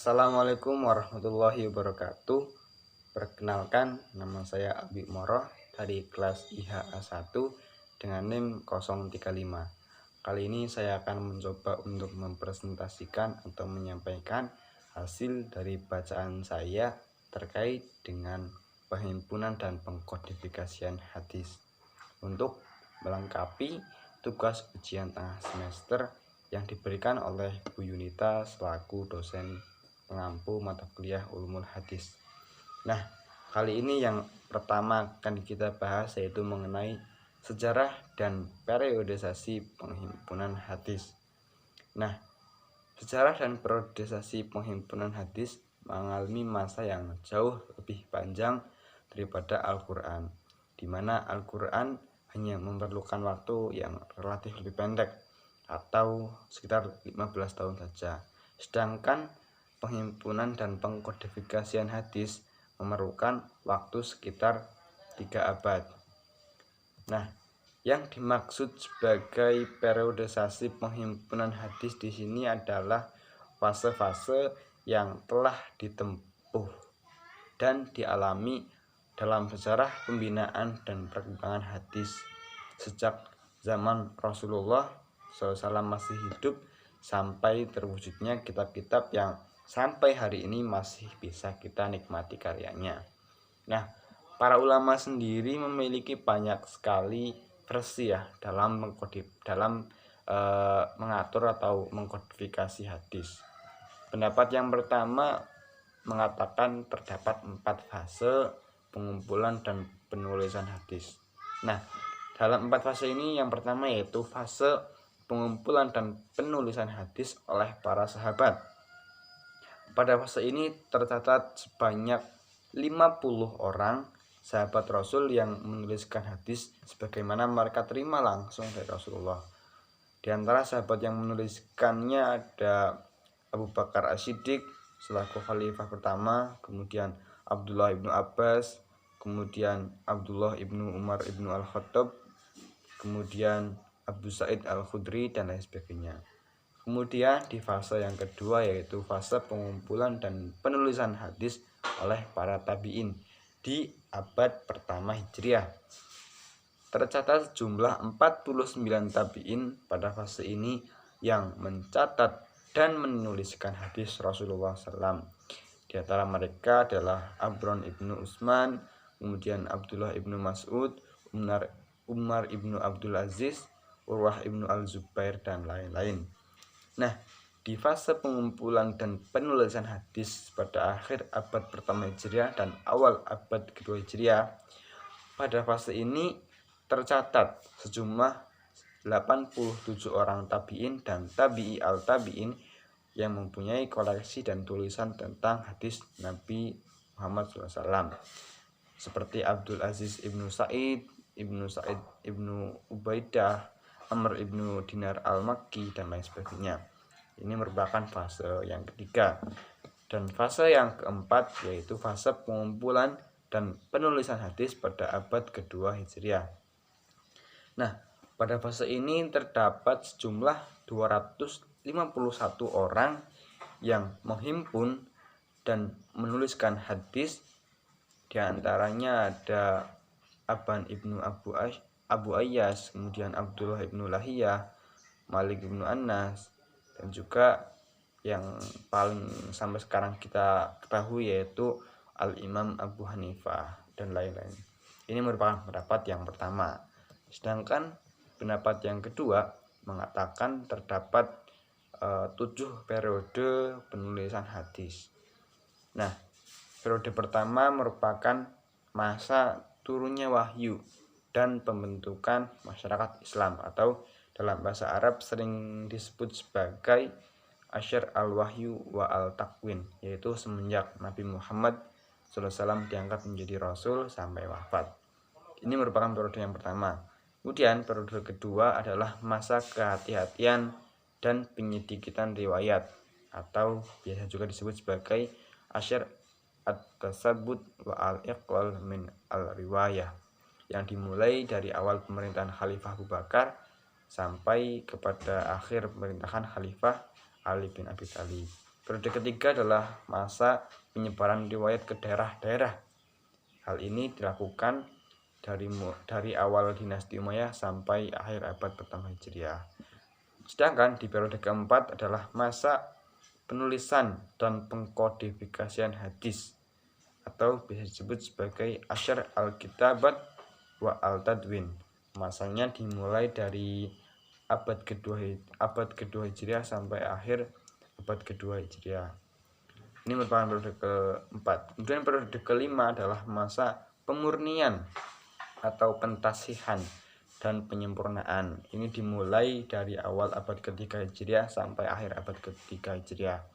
Assalamualaikum warahmatullahi wabarakatuh. Perkenalkan, nama saya Abi Moroh dari kelas IHA 1 dengan NIM 035. Kali ini saya akan mencoba untuk mempresentasikan atau menyampaikan hasil dari bacaan saya terkait dengan penghimpunan dan pengkodifikasian hadis untuk melengkapi tugas ujian tengah semester yang diberikan oleh Bu Yunita selaku dosen pengampu mata kuliah Ulumul Hadis. Nah, kali ini yang pertama akan kita bahas yaitu mengenai sejarah dan periodisasi penghimpunan hadis. Nah, sejarah dan periodisasi penghimpunan hadis mengalami masa yang jauh lebih panjang daripada Al-Quran, di mana Al-Quran hanya memerlukan waktu yang relatif lebih pendek atau sekitar 15 tahun saja. Sedangkan penghimpunan dan pengkodifikasian hadis memerlukan waktu sekitar 3 abad. Nah, yang dimaksud sebagai periodisasi penghimpunan hadis di sini adalah fase-fase yang telah ditempuh dan dialami dalam sejarah pembinaan dan perkembangan hadis sejak zaman Rasulullah SAW masih hidup sampai terwujudnya kitab-kitab yang sampai hari ini masih bisa kita nikmati karyanya. Nah, para ulama sendiri memiliki banyak sekali versi ya dalam mengatur atau mengkodifikasi hadis. Pendapat yang pertama mengatakan terdapat 4 fase pengumpulan dan penulisan hadis. Nah, dalam 4 fase ini yang pertama yaitu fase pengumpulan dan penulisan hadis oleh para sahabat. Pada fase ini tercatat sebanyak 50 orang sahabat Rasul yang menuliskan hadis sebagaimana mereka terima langsung dari Rasulullah. Di antara sahabat yang menuliskannya ada Abu Bakar As-Siddiq selaku khalifah pertama, kemudian Abdullah ibnu Abbas, kemudian Abdullah ibnu Umar ibnu Al-Khattab, kemudian Abu Sa'id Al-Khudri dan lain sebagainya. Kemudian di fase yang kedua yaitu fase pengumpulan dan penulisan hadis oleh para tabi'in di abad pertama Hijriah. Tercatat jumlah 49 tabi'in pada fase ini yang mencatat dan menuliskan hadis Rasulullah SAW. Di antara mereka adalah Abron ibnu Utsman, kemudian Abdullah ibnu Mas'ud, Umar ibnu Abdul Aziz, Urwah ibnu Al-Zubair dan lain-lain. Nah, di fase pengumpulan dan penulisan hadis pada akhir abad pertama Hijriah dan awal abad kedua Hijriah, pada fase ini tercatat sejumlah 87 orang tabi'in dan tabi'i al-tabi'in yang mempunyai koleksi dan tulisan tentang hadis Nabi Muhammad SAW, seperti Abdul Aziz ibnu Sa'id ibnu Ubaidah, Amr ibnu Dinar al-Makki dan lain sebagainya. Ini merupakan fase yang ketiga. Dan fase yang keempat yaitu fase pengumpulan dan penulisan hadis pada abad kedua Hijriah. Nah, pada fase ini terdapat sejumlah 251 orang yang menghimpun dan menuliskan hadis. Di antaranya ada Aban ibnu Abu Ayyas, kemudian Abdullah ibnu Lahiyah, Malik ibnu Anas, dan juga yang paling sampai sekarang kita ketahui yaitu Al-Imam Abu Hanifah dan lain-lain. Ini merupakan pendapat yang pertama. Sedangkan pendapat yang kedua mengatakan terdapat 7 periode penulisan hadis. Nah, periode pertama merupakan masa turunnya wahyu dan pembentukan masyarakat Islam atau dalam bahasa Arab sering disebut sebagai Asyr al-Wahyu wa al-Takwin, yaitu semenjak Nabi Muhammad SAW diangkat menjadi Rasul sampai wafat. Ini merupakan periode yang pertama. Kemudian periode kedua adalah masa kehati-hatian dan penyidikitan riwayat atau biasa juga disebut sebagai Asyr at-Tasabbut wa al-Iqlal min al-Riwayah, yang dimulai dari awal pemerintahan Khalifah Abu Bakar sampai kepada akhir pemerintahan Khalifah Ali bin Abi Thalib. Periode ketiga adalah masa penyebaran riwayat ke daerah-daerah. Hal ini dilakukan dari awal dinasti Umayyah sampai akhir abad pertama Hijriah. Sedangkan di periode keempat adalah masa penulisan dan pengkodifikasian hadis, atau bisa disebut sebagai Asyar al-Kitabat wa al-Tadwin. Masanya dimulai dari abad kedua Hijriah sampai akhir abad kedua Hijriah. Ini merupakan periode keempat. Kemudian periode kelima adalah masa pemurnian atau pentasihan dan penyempurnaan. Ini dimulai dari awal abad ketiga Hijriah sampai akhir abad ketiga Hijriah.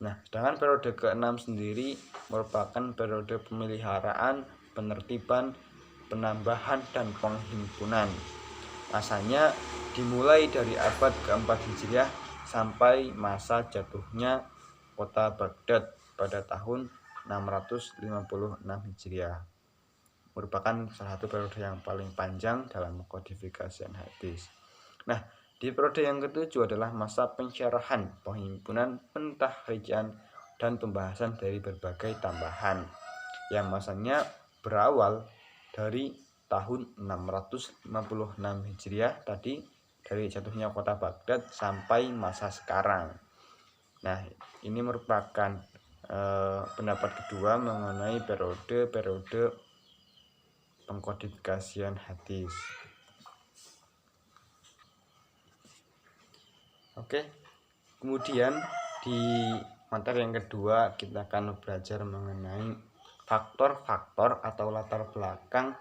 Nah, sedangkan periode ke-6 sendiri merupakan periode pemeliharaan, penertiban, penambahan, dan penghimpunan. Masanya dimulai dari abad ke-4 Hijriah sampai masa jatuhnya kota Baghdad pada tahun 656 Hijriah. Merupakan salah satu periode yang paling panjang dalam mengkodifikasian hadis. Nah, di periode yang ketujuh adalah masa pensyarahan, penghimpunan, pentahrijan, dan pembahasan dari berbagai tambahan, yang masanya berawal dari tahun 656 Hijriah tadi, dari jatuhnya kota Baghdad sampai masa sekarang. Nah, ini merupakan pendapat kedua mengenai periode pengkodifikasian hadis. Oke, kemudian di materi yang kedua kita akan belajar mengenai faktor-faktor atau latar belakang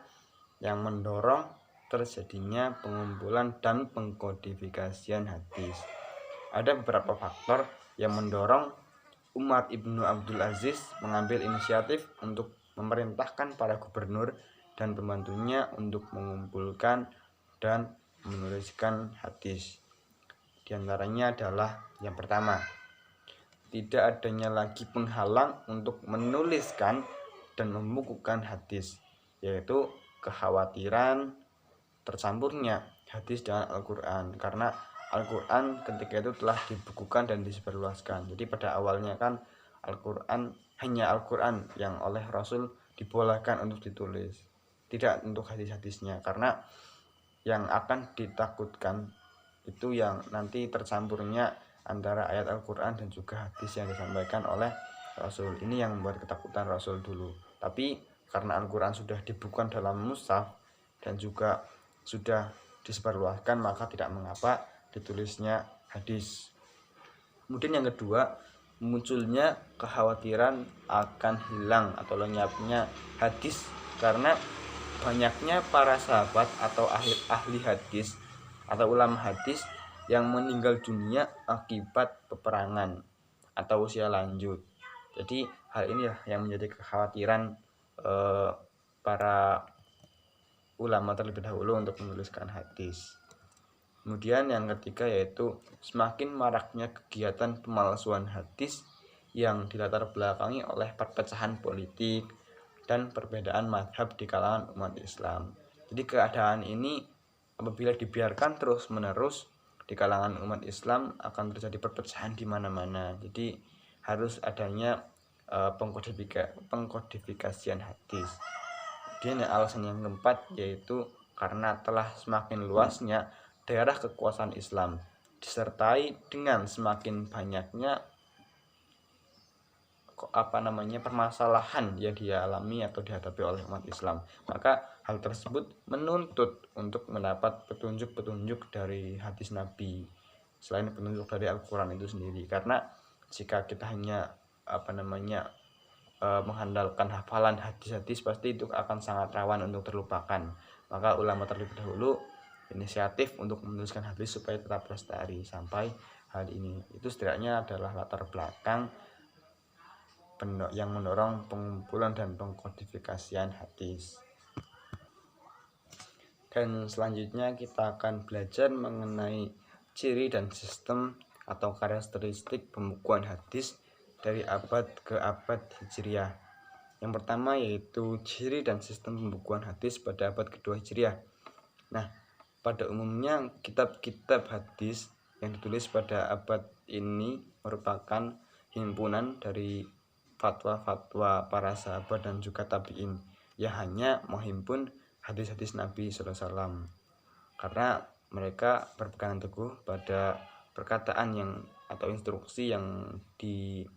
yang mendorong terjadinya pengumpulan dan pengkodifikasian hadis. Ada beberapa faktor yang mendorong Umar ibnu Abdul Aziz mengambil inisiatif untuk memerintahkan para gubernur dan pembantunya untuk mengumpulkan dan menuliskan hadis. Di antaranya adalah yang pertama, tidak adanya lagi penghalang untuk menuliskan dan membukukan hadis, yaitu kekhawatiran tercampurnya hadis dengan Al-Quran, karena Al-Quran ketika itu telah dibukukan dan disebarluaskan. Jadi pada awalnya kan Al-Quran, hanya Al-Quran yang oleh Rasul dibolehkan untuk ditulis, tidak untuk hadis-hadisnya, karena yang akan ditakutkan itu yang nanti tercampurnya antara ayat Al-Quran dan juga hadis yang disampaikan oleh Rasul. Ini yang membuat ketakutan Rasul dulu. Tapi karena Al-Quran sudah dibukukan dalam mushaf dan juga sudah disebarluaskan, maka tidak mengapa ditulisnya hadis. Kemudian yang kedua, munculnya kekhawatiran akan hilang atau lenyapnya hadis karena banyaknya para sahabat atau ahli hadis atau ulama hadis yang meninggal dunia akibat peperangan atau usia lanjut. Jadi hal ini yang menjadi kekhawatiran para ulama terlebih dahulu untuk menuliskan hadis. Kemudian yang ketiga yaitu semakin maraknya kegiatan pemalsuan hadis yang dilatar belakangi oleh perpecahan politik dan perbedaan mazhab di kalangan umat Islam. Jadi keadaan ini apabila dibiarkan terus-menerus di kalangan umat Islam akan terjadi perpecahan di mana-mana. Jadi harus adanya pengkodifikasian hadis. Kemudian alasan yang keempat yaitu karena telah semakin luasnya daerah kekuasaan Islam disertai dengan semakin banyaknya permasalahan yang dialami atau dihadapi oleh umat Islam, maka hal tersebut menuntut untuk mendapat petunjuk-petunjuk dari hadis Nabi selain petunjuk dari Al-Quran itu sendiri. Karena jika kita hanya mengandalkan hafalan hadis-hadis, pasti itu akan sangat rawan untuk terlupakan. Maka ulama terlebih dahulu inisiatif untuk menuliskan hadis supaya tetap lestari sampai hari ini. Itu setidaknya adalah latar belakang yang mendorong pengumpulan dan pengkodifikasian hadis. Dan selanjutnya kita akan belajar mengenai ciri dan sistem atau karakteristik pembukuan hadis dari abad ke abad Hijriah. Yang pertama yaitu ciri dan sistem pembukuan hadis pada abad kedua Hijriah. Nah, pada umumnya kitab-kitab hadis yang ditulis pada abad ini merupakan himpunan dari fatwa-fatwa para sahabat dan juga tabi'in yang hanya menghimpun hadis-hadis Nabi SAW, karena mereka berpegang teguh pada perkataan yang atau instruksi yang diucapkan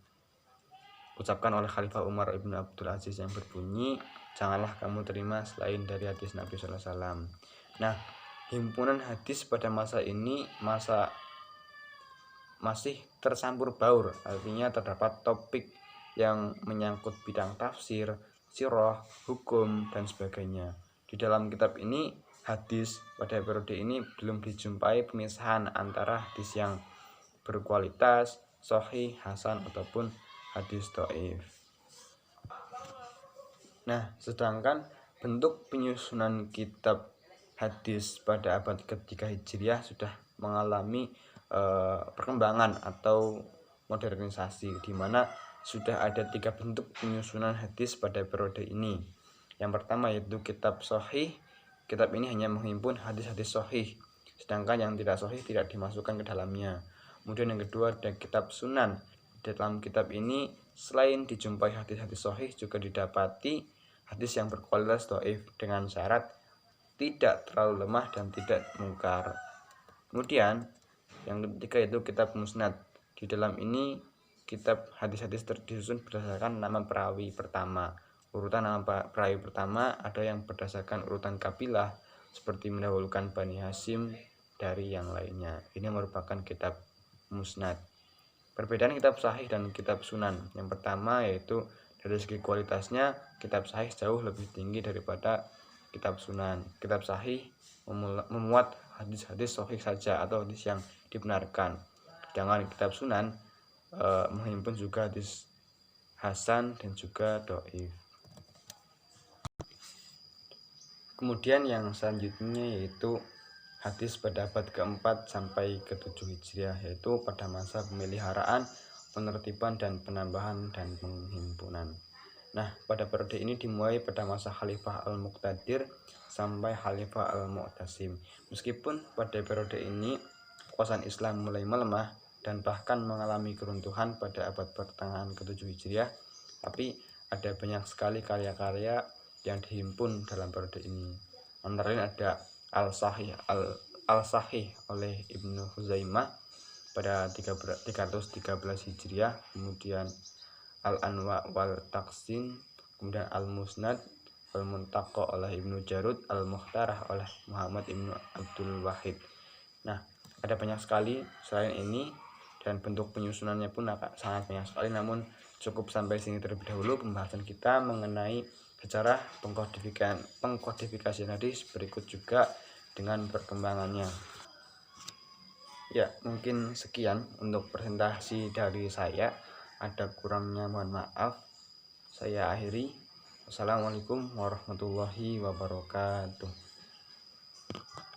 oleh Khalifah Umar ibn Abdul Aziz yang berbunyi, janganlah kamu terima selain dari hadis Nabi SAW. Nah, himpunan hadis pada masa ini masih tercampur baur, artinya terdapat topik yang menyangkut bidang tafsir, sirah, hukum, dan sebagainya. Di dalam kitab ini, hadis pada periode ini belum dijumpai pemisahan antara hadis yang berkualitas, sahih, hasan, ataupun hadis dhaif. Nah, sedangkan bentuk penyusunan kitab hadis pada abad ketiga Hijriah sudah mengalami perkembangan atau modernisasi, di mana sudah ada 3 bentuk penyusunan hadis pada periode ini. Yang pertama yaitu kitab sahih. Kitab ini hanya menghimpun hadis-hadis sahih, sedangkan yang tidak sahih tidak dimasukkan ke dalamnya. Kemudian yang kedua ada kitab sunan. Di dalam kitab ini selain dijumpai hadis-hadis sahih, juga didapati hadis yang berkualitas dhaif dengan syarat tidak terlalu lemah dan tidak mungkar. Kemudian yang ketiga yaitu kitab musnad. Di dalam ini kitab hadis-hadis disusun berdasarkan nama perawi pertama. Urutan nama perawi pertama ada yang berdasarkan urutan kabilah, seperti mendahulukan Bani Hasyim dari yang lainnya. Ini merupakan kitab musnad. Perbedaan kitab sahih dan kitab sunan. Yang pertama yaitu dari segi kualitasnya, kitab sahih jauh lebih tinggi daripada kitab sunan. Kitab sahih memuat hadis-hadis sahih saja atau hadis yang dibenarkan. Sedangkan kitab sunan menghimpun juga hadis hasan dan juga dhaif. Kemudian yang selanjutnya yaitu hadis pada abad ke-4 sampai ke-7 Hijriah, yaitu pada masa pemeliharaan, penertiban dan penambahan dan penghimpunan. Nah, pada periode ini dimulai pada masa Khalifah Al-Muqtadir sampai Khalifah Al-Mu'tasim. Meskipun pada periode ini kekuasaan Islam mulai melemah dan bahkan mengalami keruntuhan pada abad pertengahan ke-7 Hijriah, tapi ada banyak sekali karya-karya yang dihimpun dalam periode ini. Antara lain ada Al-Sahih oleh Ibnu Huzaimah pada 313 Hijriah, kemudian Al-Anwa wal Taqsin, kemudian Al-Musnad Al-Muntaqa oleh Ibnu Jarud, Al-Mukhtarah oleh Muhammad Ibnu Abdul Wahid. Nah, ada banyak sekali selain ini, dan bentuk penyusunannya pun sangat banyak sekali. Namun cukup sampai sini terlebih dahulu pembahasan kita mengenai sejarah pengkodifikasian hadis, berikut juga dengan perkembangannya. Ya, mungkin sekian untuk presentasi dari saya. Ada kurangnya mohon maaf. Saya akhiri. Wassalamualaikum warahmatullahi wabarakatuh.